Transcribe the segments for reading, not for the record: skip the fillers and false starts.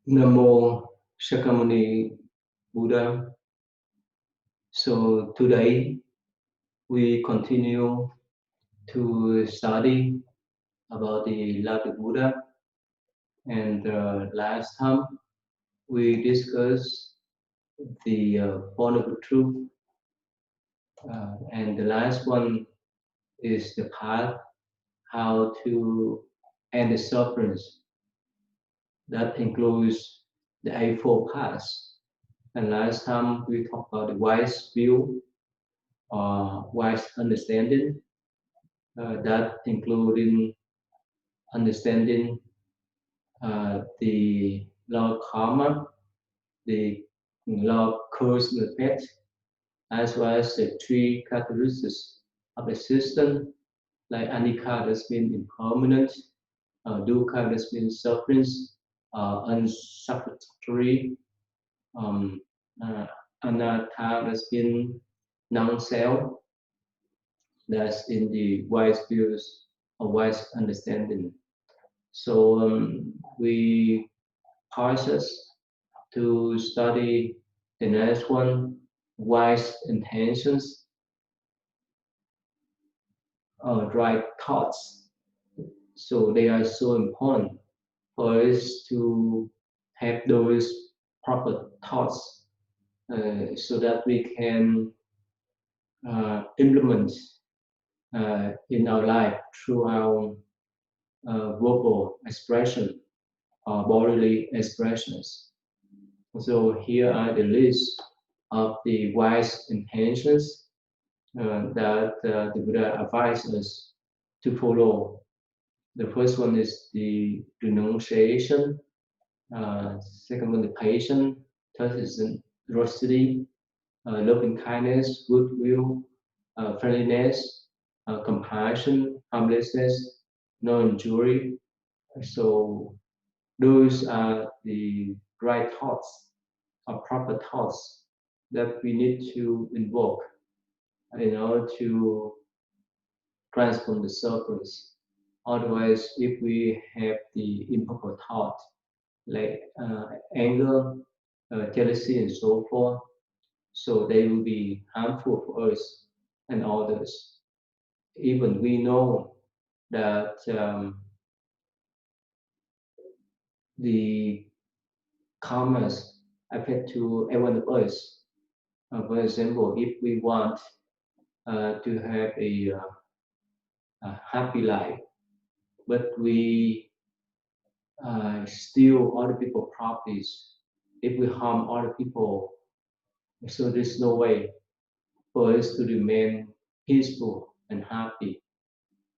Namo Shakyamuni Buddha. So today we continue to study about the Lord Buddha, and last time we discussed the Born of Truth, and the last one is the path how to end the sufferings. That includes the Eightfold Paths. And last time we talked about the wise view or wise understanding, that including understanding the law of karma, the law of cause and effect, as well as the three characteristics of existence, like anicca, that's mean impermanent, dukkha, that's mean sufferings, unsatisfactory, um, uh, anatta, that's mean non-self, that's in the wise views or wise understanding. So we pauses to study the next one, wise intentions, right thoughts. So they are so important for us to have those proper thoughts so that we can implement in our life through our verbal expression or bodily expressions. So here are the list of the wise intentions that the Buddha advised us to follow. The first one is the renunciation, second one the patience, third is the generosity, loving kindness, goodwill, friendliness, compassion, harmlessness, no injury. So those are the right thoughts, or proper thoughts that we need to invoke in order to transform the circles. Otherwise, if we have the improper thought, like anger, jealousy, and so forth, so they will be harmful for us and others. Even we know that the karmas affect to every one of us. For example, if we want to have a happy life, but we steal other people's properties, if we harm other people, so there's no way for us to remain peaceful and happy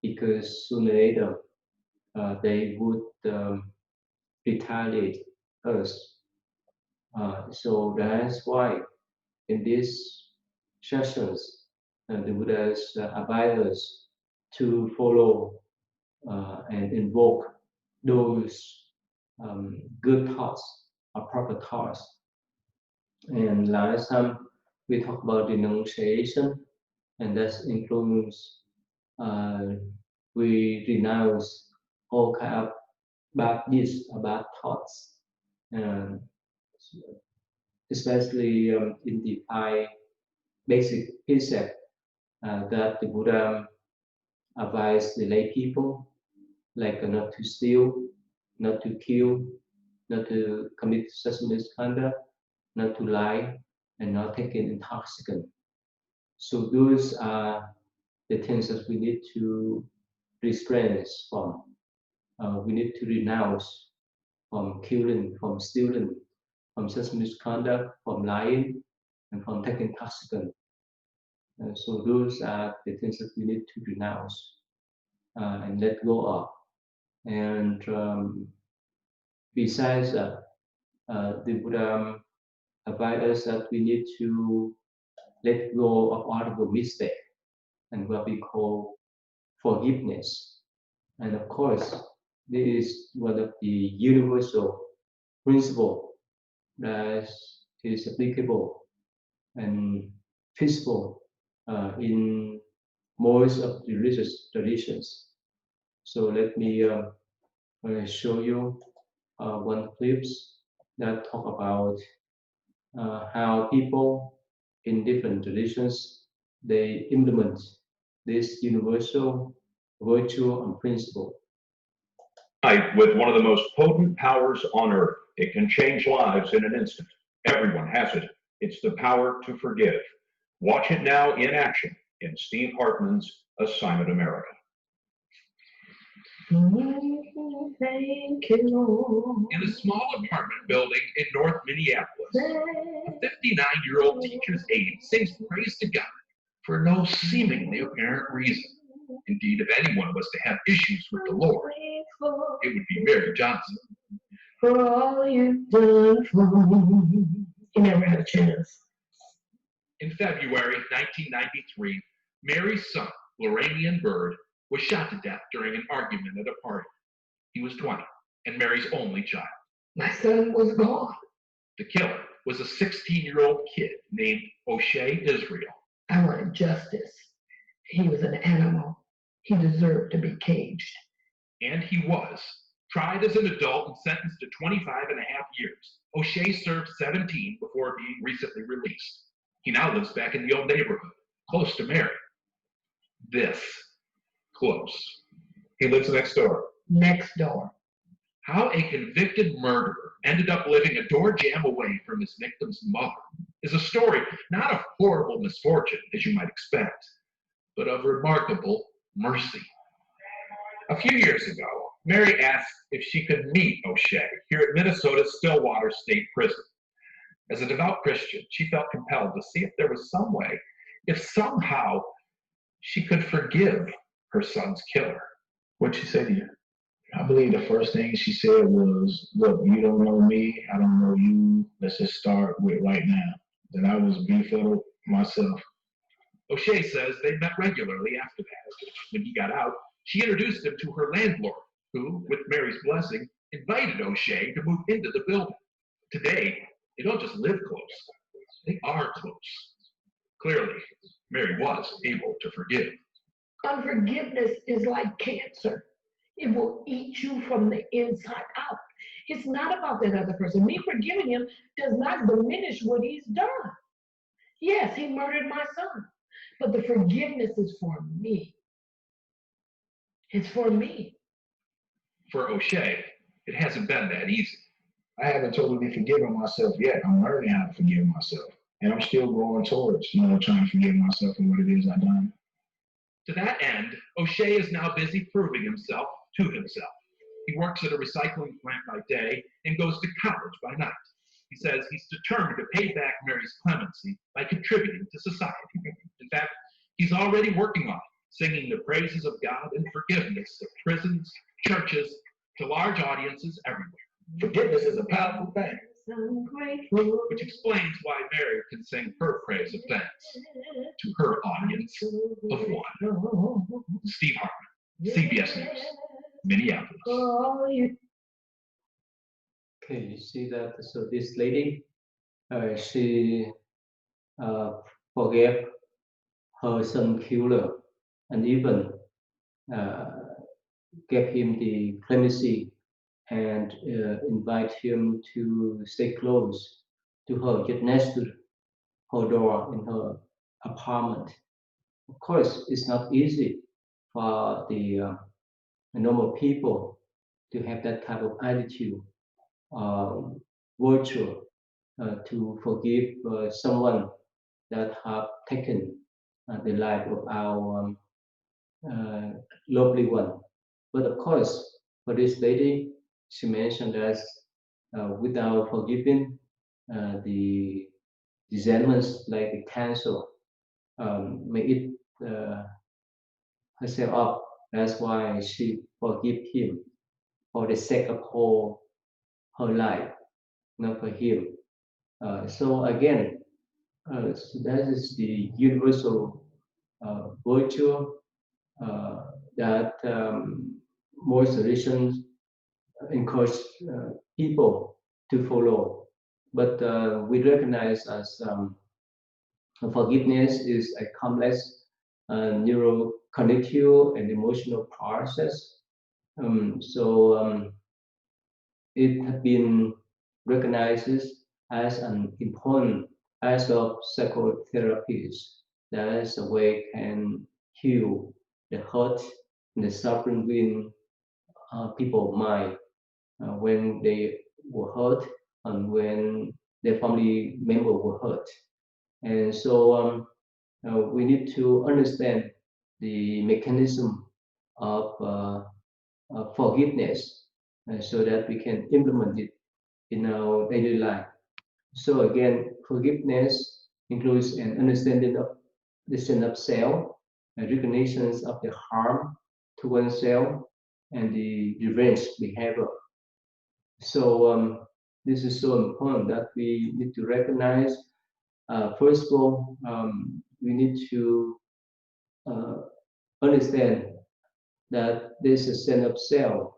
because sooner or later they would retaliate us. So that's why in these sessions, the Buddha's advise us to follow and invoke those good thoughts or proper thoughts. And last time we talked about denunciation, and that includes uh, we renounce all kind of bad deeds or bad thoughts, and especially in the five basic precepts that the Buddha advised the lay people, like not to steal, not to kill, not to commit sexual misconduct, not to lie, and not take an intoxicant. So those are the things that we need to restrain from. We need to renounce from killing, from stealing, from sexual misconduct, from lying, and from taking intoxicant. So those are the things that we need to renounce and let go of. And besides that, the Buddha advised us that we need to let go of all of the mistake and what we call forgiveness. And of course, this is one of the universal principle that is applicable and feasible in most of the religious traditions. So let me show you one clips. that talk about how people in different traditions they implement this universal virtue and principle. With one of the most potent powers on earth. It can change lives in an instant. Everyone has it. It's the power to forgive. Watch it now in action in Steve Hartman's Assignment America. Thank you, Lord. In a small apartment building in North Minneapolis, a 59-year-old teacher's aide sings praise to God for no seemingly apparent reason. Indeed, if anyone was to have issues with the Lord, it would be Mary Johnson. For all you've done for me. He never had a chance. In February 1993, Mary's son, Lorrainian Bird, was shot to death during an argument at a party. He was 20 and Mary's only child. My son was gone. The killer was a 16-year-old kid named O'Shea Israel. I wanted justice. He was an animal. He deserved to be caged. And he was. Tried as an adult and sentenced to 25 and a half years. O'Shea served 17 before being recently released. He now lives back in the old neighborhood, close to Mary. This close. He lives next door. Next door. How a convicted murderer ended up living a door jam away from his victim's mother is a story not of horrible misfortune, as you might expect, but of remarkable mercy. A few years ago, Mary asked if she could meet O'Shea here at Minnesota's Stillwater State Prison. As a devout Christian, she felt compelled to see if there was some way, if somehow she could forgive her son's killer. What'd she say to you? I believe the first thing she said was, look, you don't know me, I don't know you, let's just start with right now. That I was befuddled myself. O'Shea says they met regularly after that. When he got out, she introduced him to her landlord, who, with Mary's blessing, invited O'Shea to move into the building. Today, they don't just live close, they are close. Clearly, Mary was able to forgive. Unforgiveness is like cancer. It will eat you from the inside out. It's not about that other person. Me forgiving him does not diminish what he's done. Yes, he murdered my son, but the forgiveness is for me. It's for me. For O'Shea, it hasn't been that easy. I haven't totally forgiven myself yet. I'm learning how to forgive myself. And I'm still going towards, trying to forgive myself for what it is I've done. To that end, O'Shea is now busy proving himself to himself. He works at a recycling plant by day and goes to college by night. He says he's determined to pay back Mary's clemency by contributing to society. In fact, he's already working on it, singing the praises of God and forgiveness to prisons, churches, to large audiences everywhere. Forgiveness is a powerful thing. Which explains why Mary can sing her praise of thanks to her audience of one. Steve Hartman, CBS News, Minneapolis. Okay, you see that? So this lady, she forgave her son killer and even gave him the clemency and invite him to stay close to her, get next to her door in her apartment. Of course, it's not easy for the normal people to have that type of attitude, virtue, to forgive someone that have taken the life of our lovely one. But of course, for this lady, she mentioned that without forgiving the resentments like the cancer, may it herself up. That's why she forgive him for the sake of her life, not for him. So again, so that is the universal virtue that most traditions encourage people to follow. But we recognize as forgiveness is a complex neurocognitive and emotional process. So it has been recognizes as an important aspect of psychotherapies. That is a way can heal the hurt and the suffering within people's mind when they were hurt and when their family member were hurt. And so we need to understand the mechanism of forgiveness so that we can implement it in our daily life. So again, forgiveness includes an understanding of the sin of self, and recognitions of the harm to oneself, and the revenge behavior. So this is so important that we need to recognize. First of all, we need to uh, understand that there's a sense of self.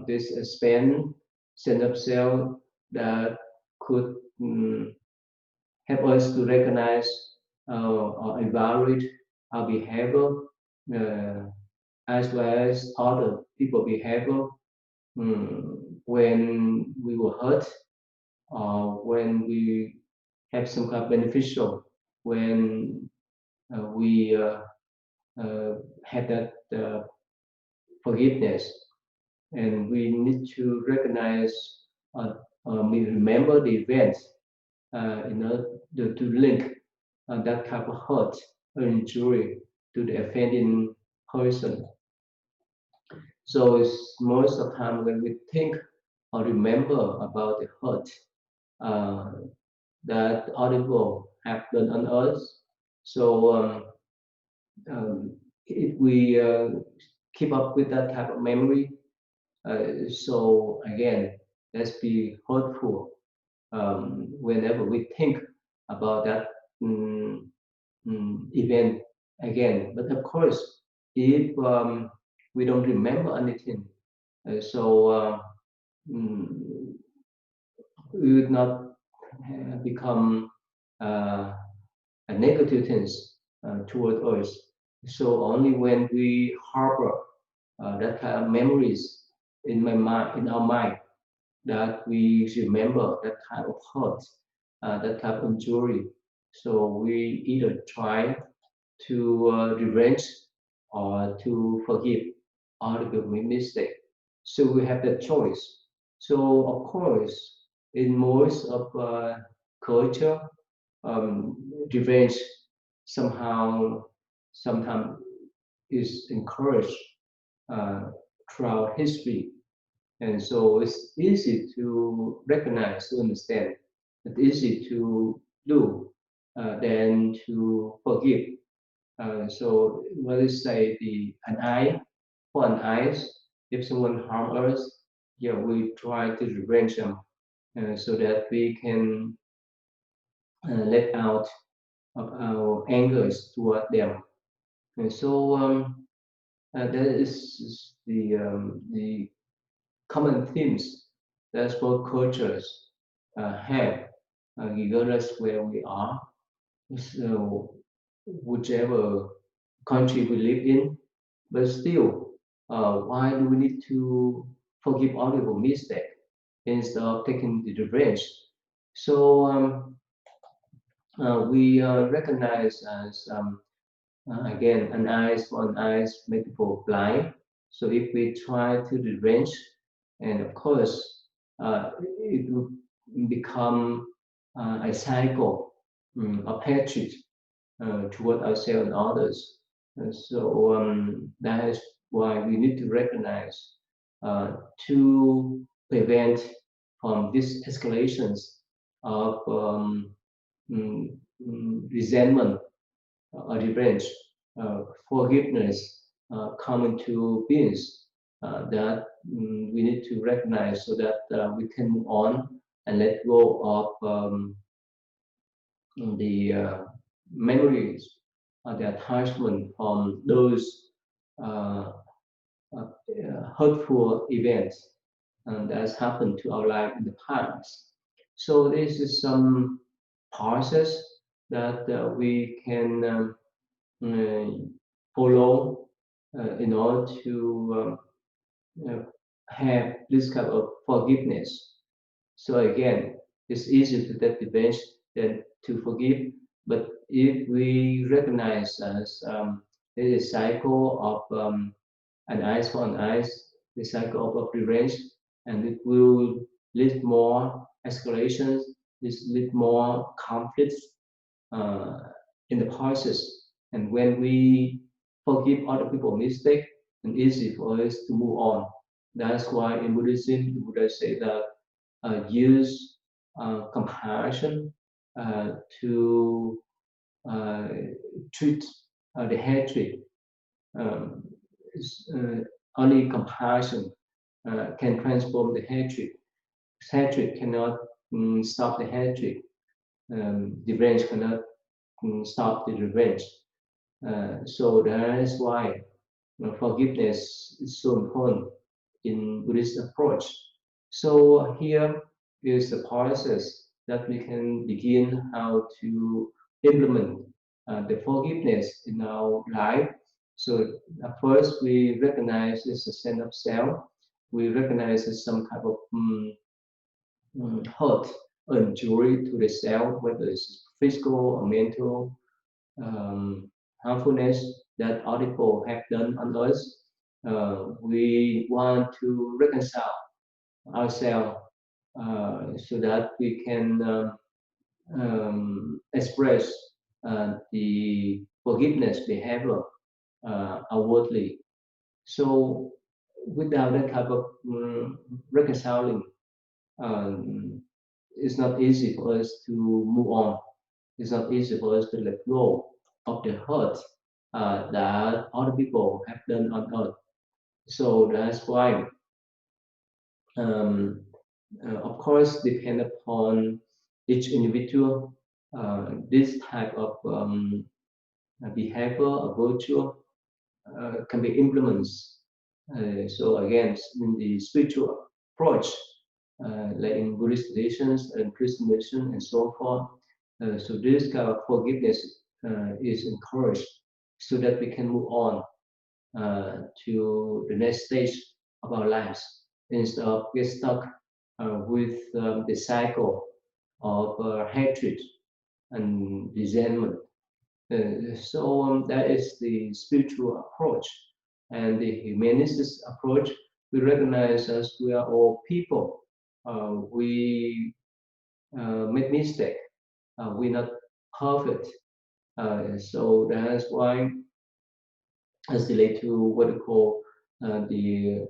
There's a sense of self that could help us to recognize or evaluate our behavior uh, as well as other people behavior when we were hurt or when we have some kind of beneficial, when we have that forgiveness, and we need to recognize we remember the events in order to link that type of hurt or injury to the offending person. So it's most of the time when we think or remember about the hurt uh, that other people have done on us. So if we keep up with that type of memory, so again, let's be hurtful whenever we think about that event again. But of course, if we don't remember anything, so mm, we would not become negative things toward us. So only when we harbor that kind of memories in my mind, in our mind, that we remember that kind of hurt, that type of injury. So we either try to revenge or to forgive all the mistake. So we have that choice. So of course, in most of culture, revenge somehow sometimes is encouraged uh, throughout history. And so it's easy to recognize, to understand. It's easy to do than to forgive. So let us say an eye for an eye. If someone harm us, yeah, we try to revenge them so that we can let out of our angers toward them. And so that is the common themes that both cultures have, regardless where we are. So whichever country we live in, but still, why do we need to forgive other people's mistake instead of taking the revenge? So we recognize as again an eyes for an eyes make people blind. So if we try to revenge, and of course it will become a cycle of hatred toward ourselves and others. And so that is why we need to recognize to prevent from these escalations of resentment or revenge, forgiveness come into beings that we need to recognize so that we can move on and let go of the memories, the attachment from those uh, hurtful events that has happened to our life in the past. So this is some process that we can follow in order to have this kind of forgiveness. So again, it's easier to take revenge than to forgive. But if we recognize as there is a cycle of an eyes for an eyes, the cycle of revenge, and it will lead more escalations, it lead more conflicts uh, in the process. And when we forgive other people's mistake, it's easy for us to move on. That's why in Buddhism, the Buddha say that use compassion to uh, treat the hatred. Um, Only compassion can transform the hatred. Hatred cannot stop the hatred. Revenge cannot stop the revenge. So that is why forgiveness is so important in Buddhist approach. So here is the process that we can begin how to implement the forgiveness in our life. So first we recognize it's a sense of self. We recognize it's some type of hurt or injury to the self, whether it's physical or mental um, harmfulness that other people have done on us. We want to reconcile ourselves so that we can express the forgiveness behavior outwardly. So without that type of reconciling, um, it's not easy for us to move on. It's not easy for us to let go of the hurt that other people have done on us. So that's why, um, of course, depend upon each individual. This type of behavior or virtue can be implemented. So again, in the spiritual approach, like in Buddhist traditions and Christian tradition and so forth. So this kind of forgiveness is encouraged so that we can move on to the next stage of our lives instead of get stuck with the cycle of hatred and resentment. So that is the spiritual approach. And the humanistic approach, we recognize as we are all people. We make mistake. We're not perfect. So that's why as relate to what we call the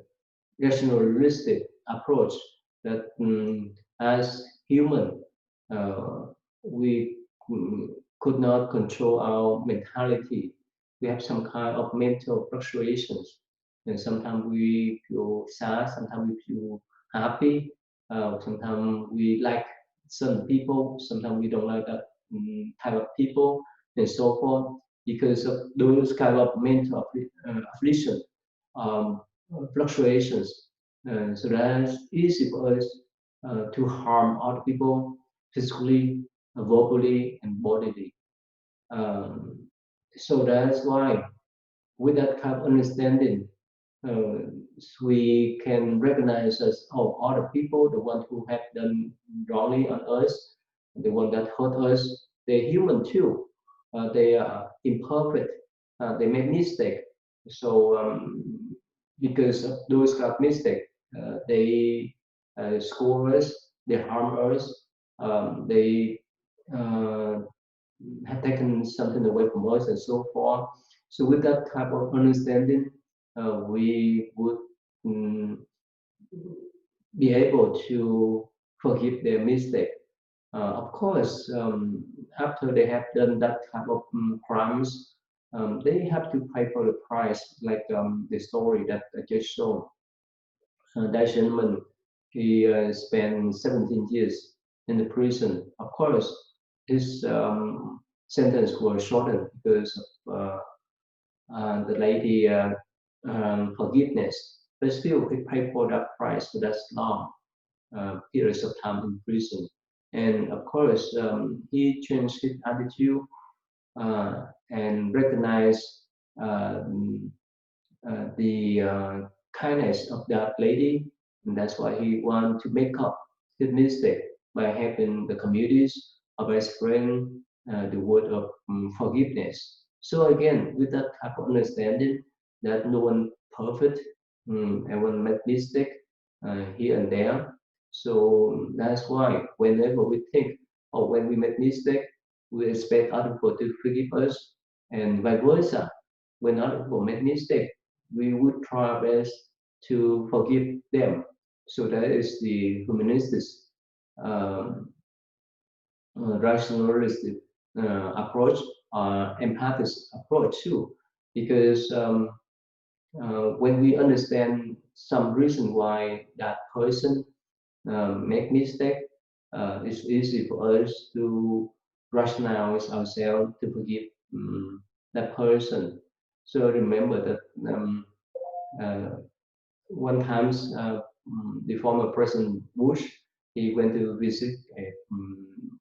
rationalistic approach that as human uh, we could not control our mentality. We have some kind of mental fluctuations, and sometimes we feel sad, sometimes we feel happy, sometimes we like some people, sometimes we don't like that type of people, and so forth. Because of those kind of mental affliction, um, fluctuations. So that's easy for us to harm other people physically, verbally, and bodily. Um, so that's why, with that kind of understanding, uh, we can recognize as oh, other people, the ones who have done wrongly on us, the one that hurt us, they're human too. They are imperfect. They make mistake. So because of those kind of mistake, they score us, they harm us, they uh, have taken something away from us and so forth. So with that type of understanding, we would mm, be able to forgive their mistake. Of course, after they have done that type of crimes, they have to pay for the price, like the story that I just showed. That gentleman, he spent 17 years in the prison. Of course, his sentence was shortened because of the lady forgiveness. But still, he paid for that price for that long periods of time in prison. And of course, he changed his attitude and recognized the kindness of that lady. And that's why he wanted to make up his mistake by having the communities of his friend the word of forgiveness. So again, with that type of understanding that no one perfect, everyone make mistake here and there. So that's why whenever we think or when we make mistake, we expect other people to forgive us, and vice versa. When other people make mistake, we would try our best to forgive them. So that is the humanistic, um, rationalistic approach, empathic approach too, because when we understand some reason why that person make mistake, it's easy for us to rationalize ourselves to forgive that person. So remember that uh, one time the former President Bush, he went to visit a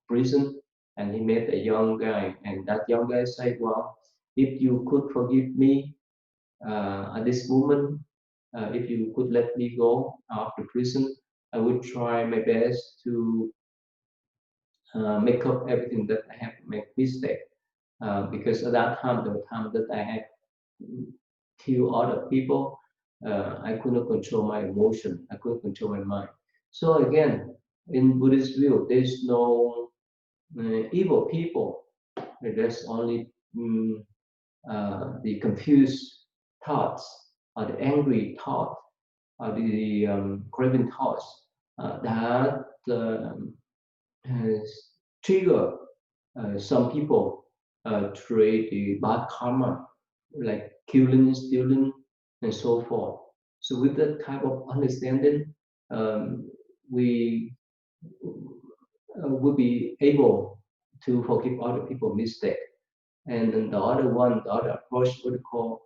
prison and he met a young guy, and that young guy said, "Well, if you could forgive me at this moment, if you could let me go out of the prison, I would try my best to make up everything that I have made mistake. Because at that time, the time that I had killed other people, I could not control my emotion. I couldn't control my mind. So again, in Buddhist view, there's no evil people. There's only the confused thoughts, or the angry thought, or the craving thoughts that has trigger some people to create the bad karma, like killing, stealing, and so forth. So with that type of understanding, we will be able to forgive other people's mistake. And then the other one, the other approach, what we call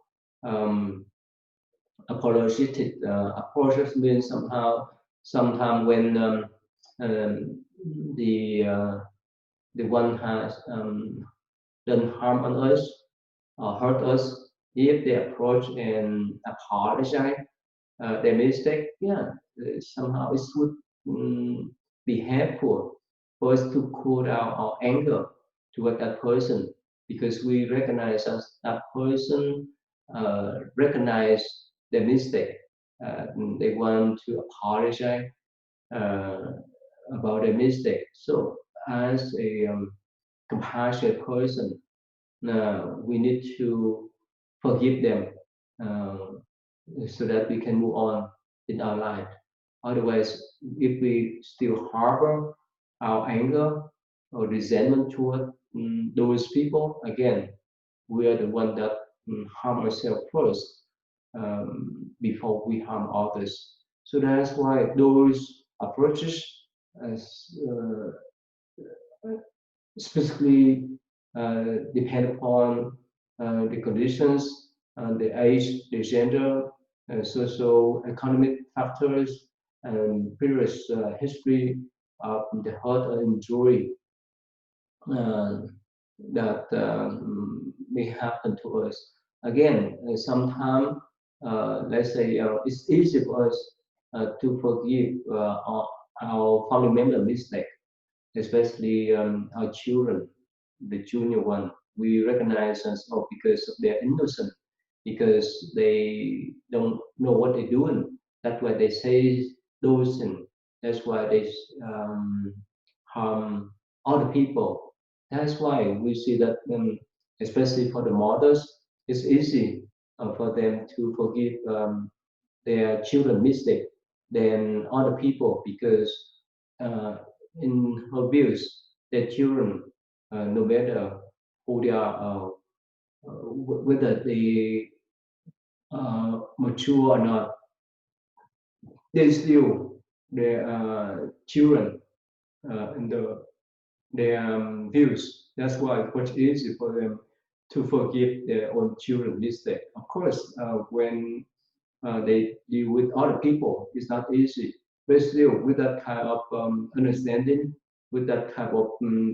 apologetic approaches, means somehow, sometime when um, the uh, the one has done harm on us or hurt us, if they approach and apologize their mistake, yeah, somehow it would be helpful for us to cool down our anger toward that person, because we recognize as that person recognize their mistake. They want to apologize uh, about their mistake. So as a compassionate person, we need to forgive them uh, so that we can move on in our life. Otherwise, if we still harbor our anger or resentment toward those people, again, we are the one that harm ourselves first before we harm others. So that's why those approaches as, specifically depend upon the conditions, the age, the gender, social economic factors, and previous history of the hurt or injury uh, that may happen to us. Again, sometimes, let's say, it's easy for us to forgive our family member mistake, especially our children, the junior one. We recognize as oh because of their innocent, because they don't know what they're doing. That's why they say those things. That's why they harm other people. That's why we see that, especially for the mothers, it's easy for them to forgive their children mistake than other people, because uh, in her views, their children, no matter who they are, whether they mature or not, they still their children in their views. That's why it's much easier for them to forgive their own children mistake. Of course, when they deal with other people, it's not easy. But still, with that kind of understanding, with that type of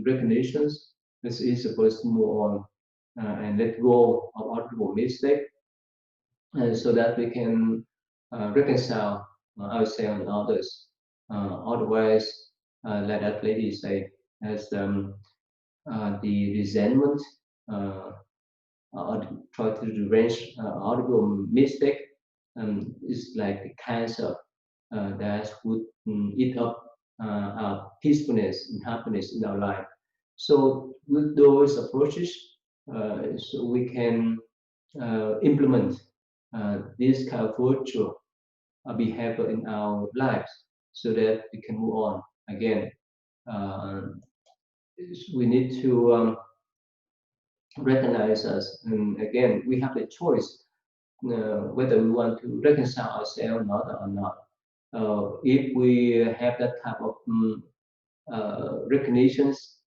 recognitions, it's easy for us to move on and let go of other people's mistake, so that we can reconcile ourselves and others. Otherwise, like that lady say, as the resentment or try to arrange audible mistake is like the cancer that would eat up our peacefulness and happiness in our life. So with those approaches, so we can implement this kind of virtual behavior in our lives so that we can move on. Again, uh, we need to recognize us, and again, we have the choice whether we want to reconcile ourselves or not. If we have that type of recognitions,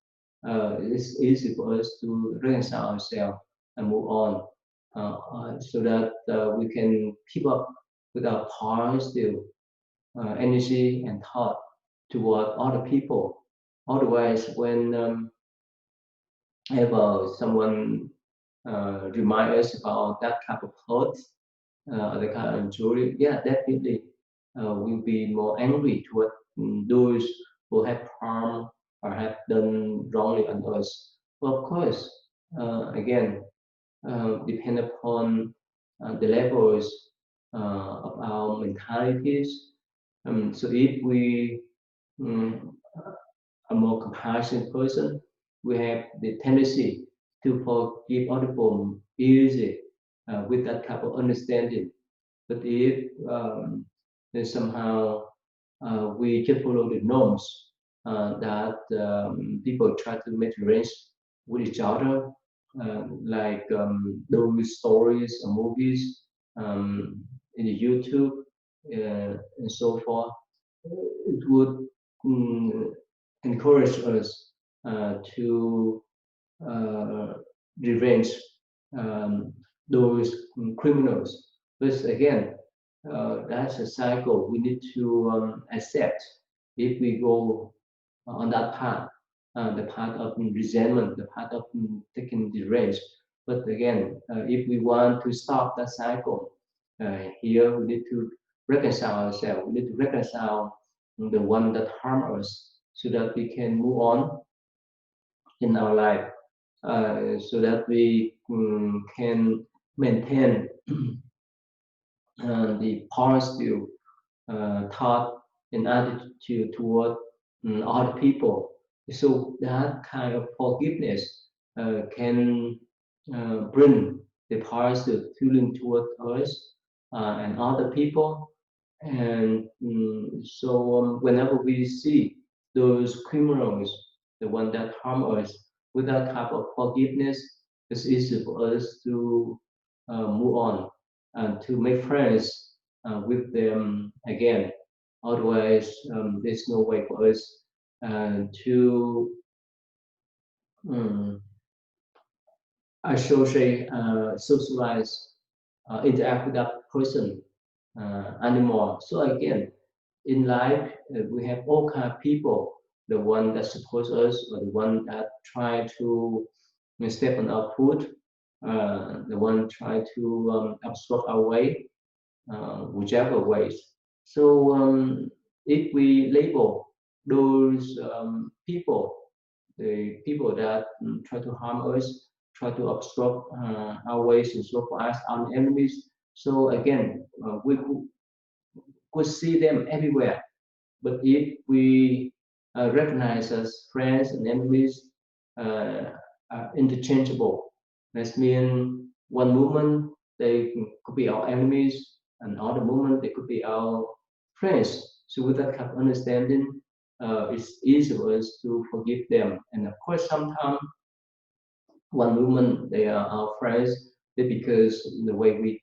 it's easy for us to reconcile ourselves and move on, so that we can keep up with our positive energy and thought toward other people. Otherwise, when ever someone remind us about that type of hurt, the kind of injury, yeah, definitely we'll be more angry toward those who have harmed or have done wrongly on us. Well, of course, again, depend upon the levels of our mentalities. So if we um, a more compassionate person, we have the tendency to forgive other people easy with that type of understanding. But if then somehow we just follow the norms that people try to make arrange with each other, like those stories or movies in the YouTube and so forth, it would mm, encourage us to uh, revenge um, those criminals. But again, that's a cycle we need to accept if we go on that path, the path of resentment, the path of taking revenge. But again, if we want to stop that cycle, here we need to reconcile ourselves. We need to reconcile the one that harm us so that we can move on in our life, so that we can maintain the positive thought and attitude toward other people. So that kind of forgiveness can bring the positive feeling toward us and other people. And so whenever we see those criminals, the one that harm us, with that type of forgiveness, it's easy for us to move on and to make friends with them again. Otherwise, there's no way for us to um, associate, socialize, interact with that person anymore. So again, in life, we have all kind of people. The one that support us, or the one that try to step on our foot, the one try to obstruct our way, whichever ways. So if we label those people, the people that try to harm us, try to obstruct our ways and so for us, our enemies. So again, we could see them everywhere. But if we recognize as friends and enemies are interchangeable, that means one moment they could be our enemies, and other moment they could be our friends. So with that kind of understanding, it's easy for us to forgive them. And of course, sometimes one moment they are our friends, because the way we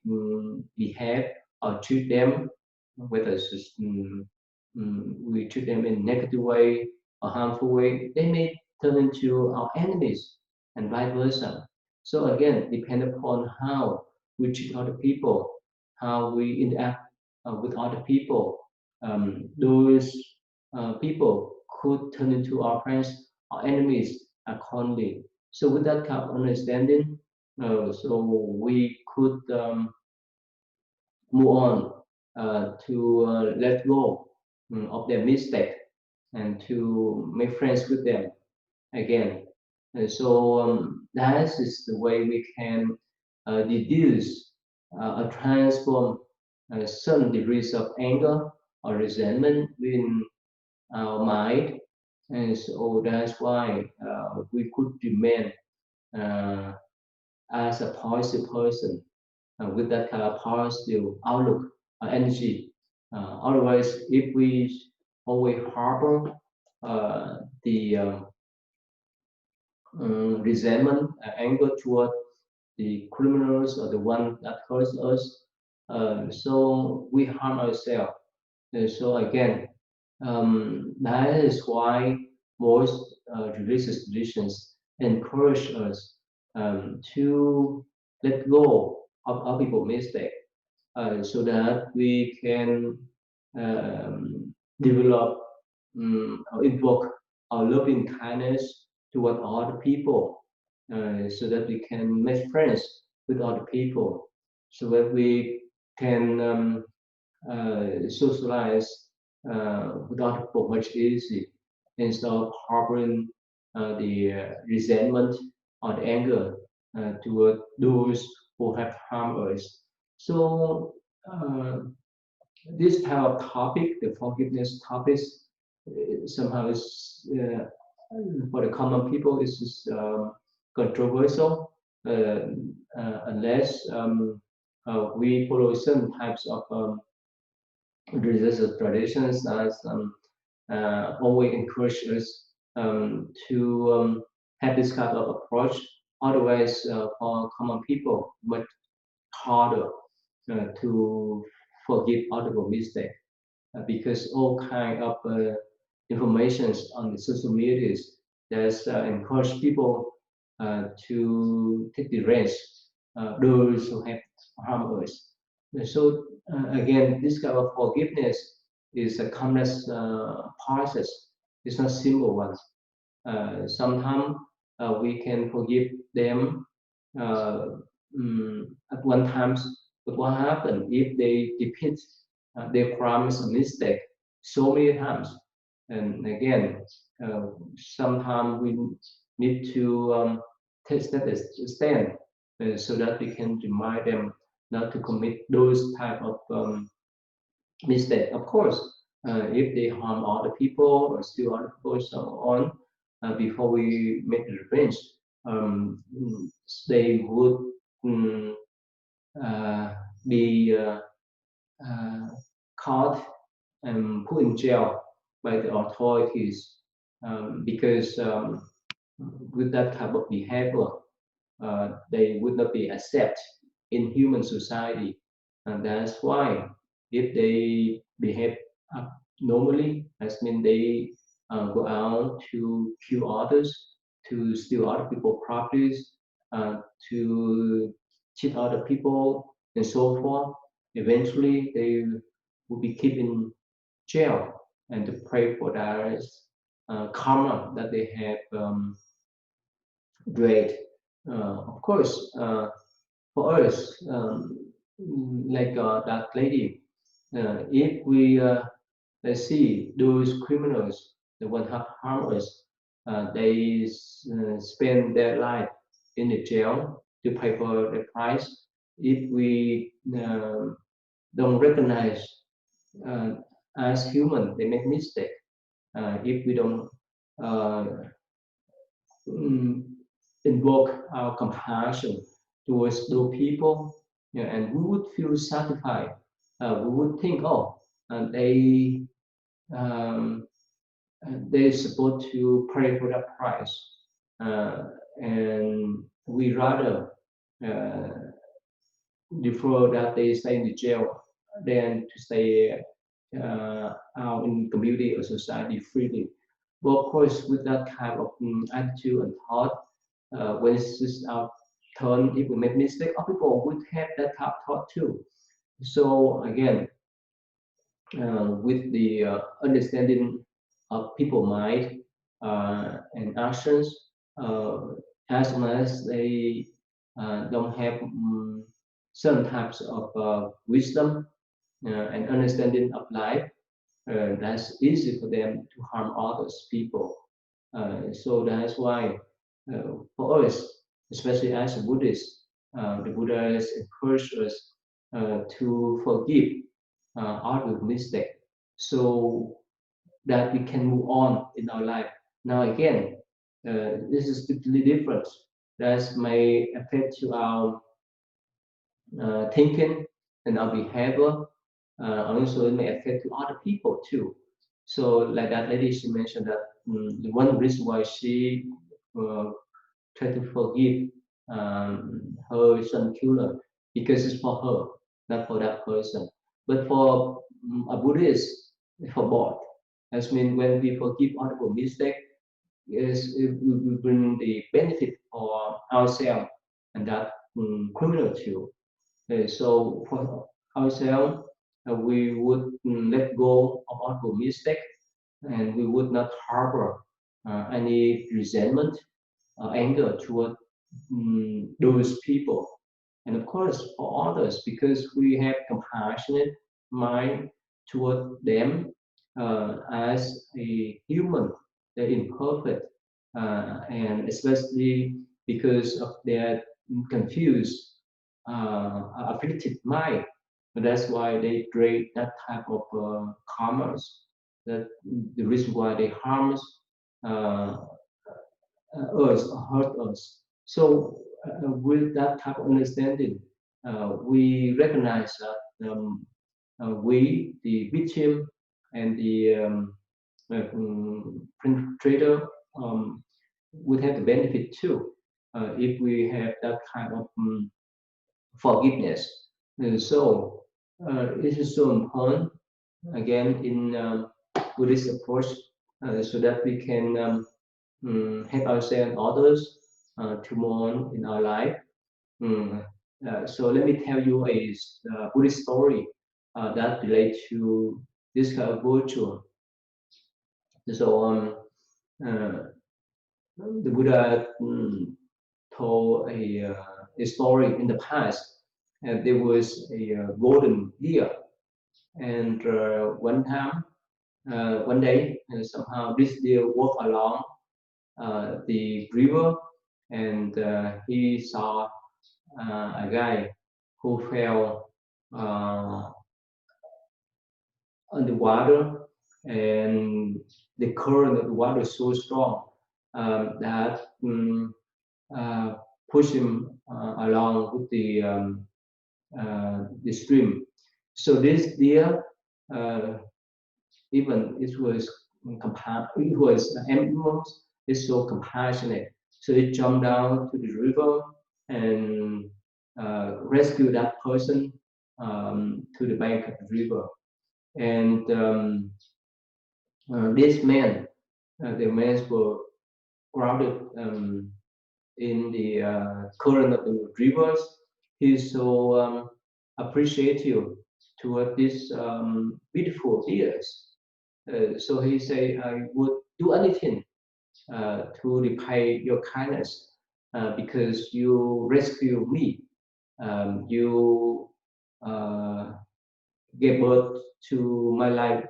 behave or treat them, whether it's just, we treat them in negative way or harmful way, they may turn into our enemies and vice versa. So again, depend upon how we treat other people, how we interact with other people. Those people could turn into our friends or enemies accordingly. So with that kind of understanding, so we could move on to let go of their mistake and to make friends with them again. And so that is the way we can deduce or transform certain degrees of anger or resentment within our mind. And so that's why we could remain uh, as a positive person with that kind of positive outlook or energy. Otherwise, if we always harbor the resentment, anger toward the criminals or the one that hurts us, so we harm ourselves. So again, that is why most religious traditions encourage us to let go of other people's mistake, so that we can develop or invoke our loving kindness toward other people, so that we can make friends with other people, so that we can socialize with other people much easier instead of harboring the resentment or the anger toward those who have harmed us. So this type of topic, the forgiveness topics, somehow is for the common people is just, controversial unless we follow certain types of religious traditions as always encourage us to have this kind of approach. Otherwise, for common people, much harder to forgive other people's mistake because all kind of informations on the social medias that encourage people to take the rest, those who have harmed us. So again, this kind of forgiveness is a complex process. It's not simple one. Sometimes we can forgive them uh, at one time, but what happens if they repeat their crimes or mistake so many times? And again, sometimes we need to take that stand so that we can remind them not to commit those type of mistake. Of course, if they harm other people or steal other people, so on, before we make the revenge, they would um, uh, be uh, caught and put in jail by the authorities because with that type of behavior, they would not be accepted in human society. And that's why if they behave normally, that means they go out to kill others, to steal other people's properties, uh, to cheat other people, and so forth. Eventually, they will be kept in jail and to pray for their karma that they have great. Of course, for us, like that lady, if we let's see those criminals, the one who harm us, they spend their life in the jail to pay for the price. If we don't recognize uh, as human, they make mistake. If we don't uh, mm, invoke our compassion towards those people, and we would feel satisfied. We would think, oh, they um, they're supposed to pay for that price, and we rather uh, defer that they stay in the jail than to stay out in community or society freely. But of course, with that kind of attitude and thought, when it's our turn, if we make mistake, other people would have that type of thought too. So again, with the understanding of people mind and actions, uh, as long as they don't have certain types of wisdom and understanding of life, that's easy for them to harm others people. So that's why for us, especially as a Buddhist, the Buddha has encouraged us to forgive our mistake, so that we can move on in our life. Now again, this is totally different. That may affect to our thinking and our behavior. Also, it may affect to other people too. So, like that lady, she mentioned that the one reason why she uh, tried to forgive her son killer because it's for her, not for that person. But for a Buddhist, for both. As mean when we forgive other for mistake, is it will bring the benefit for ourselves and that criminal too. So for ourselves, we would let go of our mistake and we would not harbor any resentment, anger toward those people. And of course, for others, because we have compassionate mind toward them as a human, they're imperfect, and especially because of their confused, afflicted mind. And that's why they create that type of karmas. That the reason why they harm uh, us or hurt us. So with that type of understanding, we recognize that we, the victim, and the perpetrator would have the benefit too if we have that kind of forgiveness. And so it is so important again in Buddhist approach so that we can help ourselves and others to mourn in our life. Mm, so let me tell you a Buddhist story that relates to this kind of virtue. So uh, the Buddha told a story in the past. There was a golden deer, and one day, somehow this deer walked along the river, and he saw a guy who fell on the water, and the current of the water is so strong that uh, pushed him along with the stream. So this deer, uh, even it was animals, it's so compassionate. So it jumped down to the river and rescued that person to the bank of the river. And this man, the men were crowded in the current of the rivers. He's so appreciative toward these beautiful deers. So he say, I would do anything to repay your kindness because you rescue me. You uh, gave birth to my life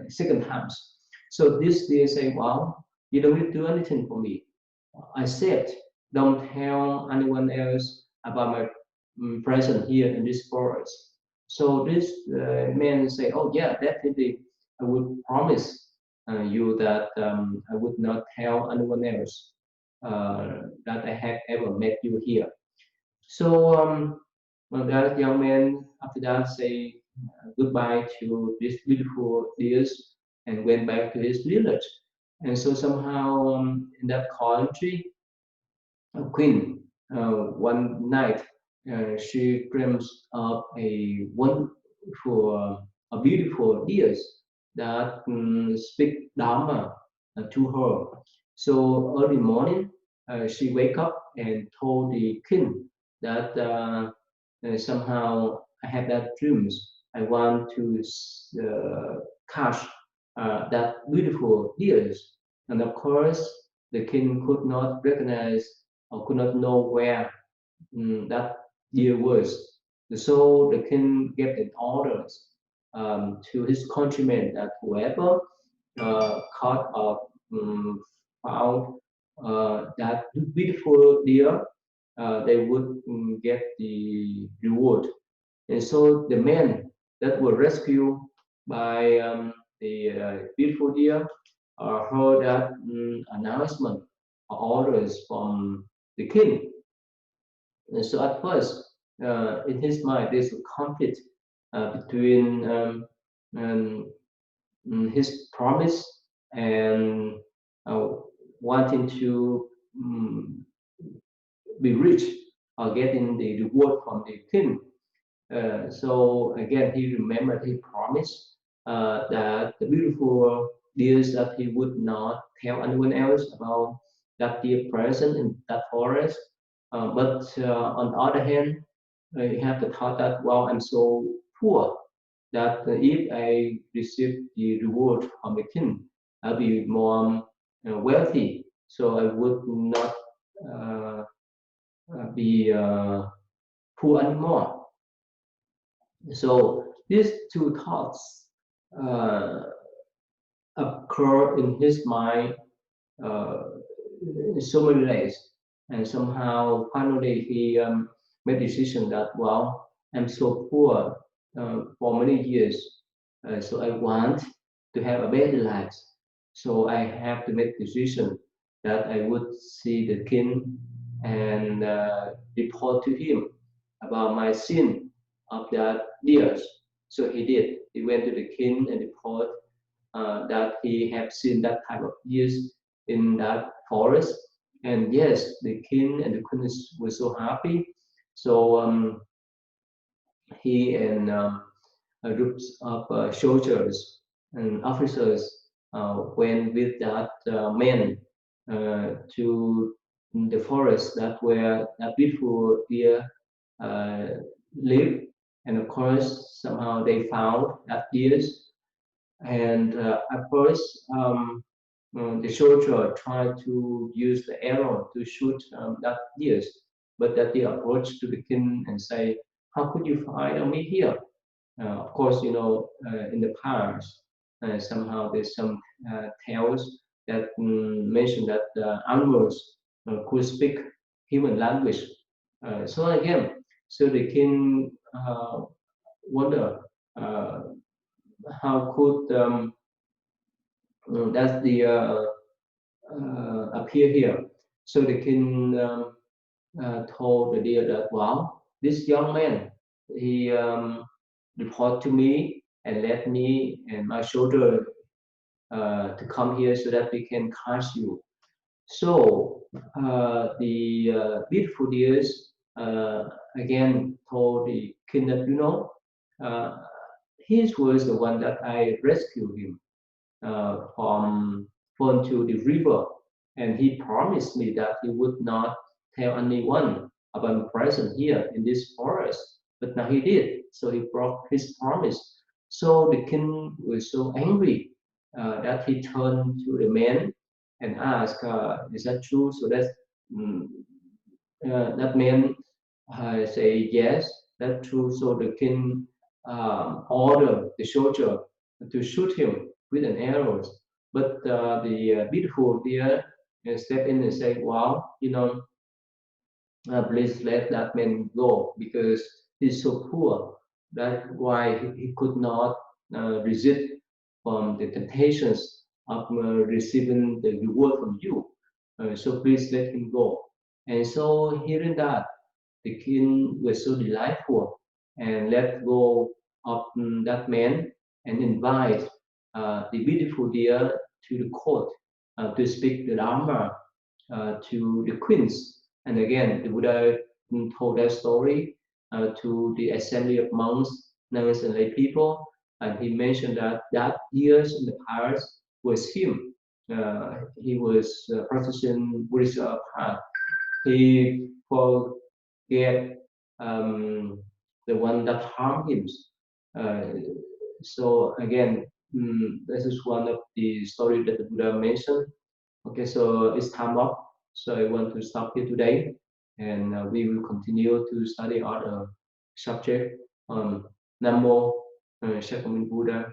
second times. So this deer say, well, you don't need to do anything for me. I said, don't tell anyone else about my presence here in this forest. So this man say, oh yeah, definitely, I would promise you that I would not tell anyone else that I have ever met you here. So well, that young man after that say goodbye to this beautiful deers and went back to his village. And so somehow in that country, queen one night she dreams of a wonderful, a beautiful deers that speak Dharma to her. So early morning, she wake up and told the king that somehow I have that dreams. I want to catch that beautiful deers, and of course the king could not recognize or could not know where that deer was. So the king gave an orders to his countrymen that whoever caught or found that beautiful deer, they would get the reward. And so the men that were rescued by the beautiful deer heard that announcement or orders from the king. And so at first, in his mind, there's a conflict between um, his promise and uh, wanting to be rich or getting the reward from the king. So again, he remembered his promise that the beautiful deals that he would not tell anyone else about that dear present in that forest. But on the other hand, you have the thought that, well, I'm so poor that if I receive the reward from the king, I'll be more wealthy. So I would not uh, be poor anymore. So these two thoughts uh, occur in his mind uh, in so many ways, and somehow finally he made a decision that, well, I'm so poor for many years, so I want to have a better life. So I have to make decision that I would see the king and report to him about my sin of that years. So he did. He went to the king and report that he had seen that type of years in that forest. And yes, the king and the queen were so happy. So he and groups of soldiers and officers went with that man to the forest that where that beautiful deer uh, live. And of course, somehow they found that deers. And at first, the soldier tried to use the arrow to shoot that deers, but that they approached to the king and say, "How could you find me here?" Of course, in the past, somehow there's some tales that mention that animals could speak human language. So again, so the king wonder uh, how could that's the appear here. So the king told the deer that, wow, this young man, he report to me and let me and my soldier to come here so that we can catch you. So the beautiful deers again told the king that, uh, he was the one that I rescued him from fall to the river, and he promised me that he would not tell anyone about my presence here in this forest. But now he did, so he broke his promise. So the king was so angry that he turned to the man and asked, "Is that true?" So mm, that man say yes, that's true. So the king ordered the soldier to shoot him with an arrow. But the beautiful deer step in and say, "Wow, please let that man go because he's so poor. That's why he could not resist from the temptations of receiving the reward from you. So please let him go." And so hearing that, the king was so delightful and let go of that man and invite the beautiful deer to the court to speak the Dharma to the queens. And again, the Buddha told that story to the assembly of monks, nuns, and lay people. And he mentioned that years in the past was him. He was practicing Buddhist path. He forget the one that harmed him. Uh, so again, this is one of the story that the Buddha mentioned. Okay, so it's time up. So I want to stop here today, and we will continue to study other subject. Namo Shakyamuni Buddha